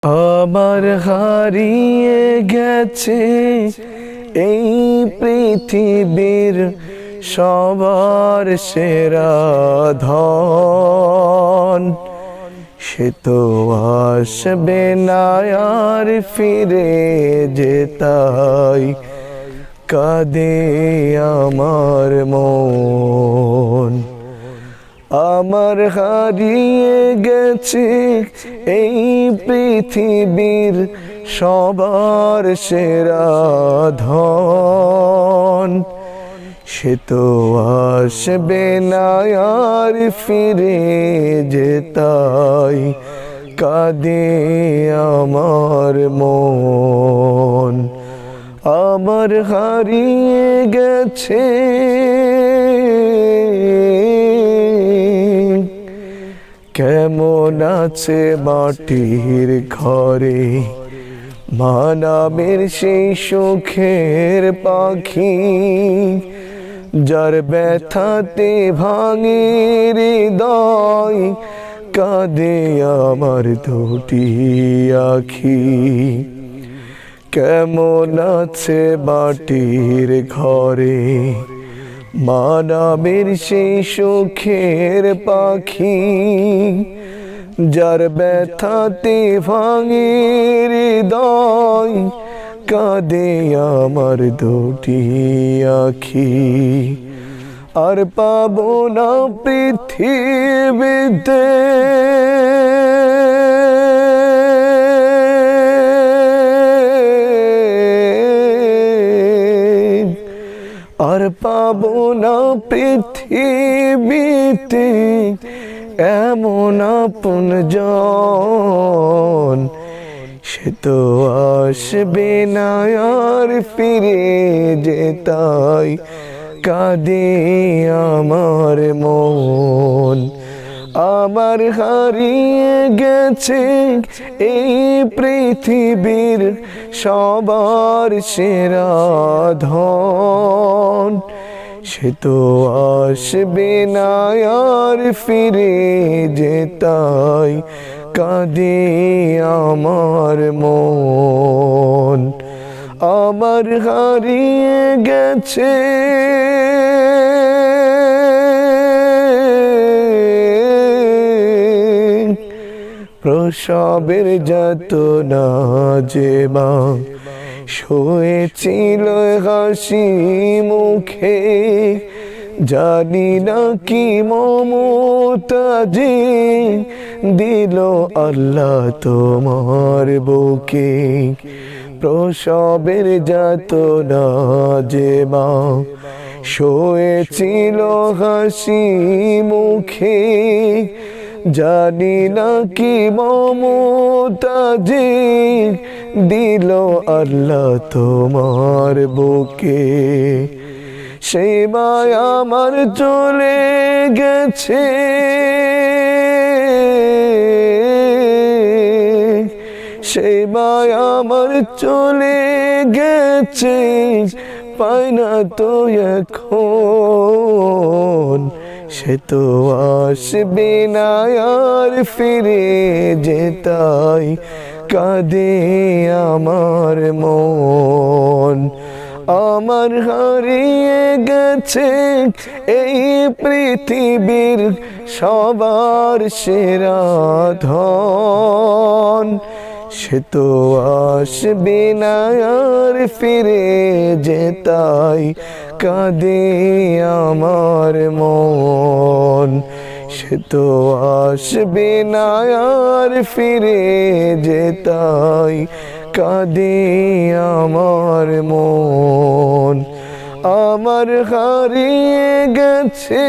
আমার হারিয়ে গেছে এই পৃথিবীর সবার সেরা ধন। সে তো আসবে না আর ফিরে যেতাই, কাঁদে আমার মন। আমার হারিয়ে গেছে এই পৃথিবীর সবার সেরা ধন। সে তো আসবে না আর ফিরে যেতাই, কাঁদে আমার মন। আমার হারিয়ে গেছে কেমন আছে মাটির ঘরে মা নামের সেই সুখের পাখি, যার ব্যথাতে ভাঙে হৃদয়, কাঁদে আমার দুটি আখি। কেমন আছে মাটির ঘরে মা নামের সেই সুখের পাখি, যার ব্যথাতে ভাঙে হৃদয়, কাঁদে আমার দুটি আখি। আর পাবো না পৃথিবীতে আর পাবো না পৃথিবীতে এমন আপনজন। সে তো আসবে না আর ফিরে যেতাই, কাঁদে আমার মন। আমার হারিয়ে গেছে এই পৃথিবীর সবার সেরা ধন। সে তো আসবে না আর ফিরে যেতাই, কাঁদে আমার মন। আমার হারিয়ে গেছে প্রসবের যাতনা যে মা শুয়েছিল হাসি মুখে, জানি না কি মমতা যে দিল আল্লাহ তোমার বুকে। প্রসবের যাতনা যে মা শুয়েছিল হাসি মুখে, জানি না কি মমতা যে দিল আল্লাহ তোমার বুকে। সেই মায়া আমার চলে গেছে, সেই মায়া আমার চলে গেছে, পাই না তো এখন। সে তো আসবে না আর ফিরে যেতাই, কাঁদে আমার মন। আমার হারিয়ে গেছে এই পৃথিবীর সবার সেরা ধন। সে তো আসবে না আর ফিরে যেতাই, কাঁদে আমার মন। সে তো আসবে না আর ফিরে যেতাই, কাঁদে আমার মন। আমার হারিয়ে গেছে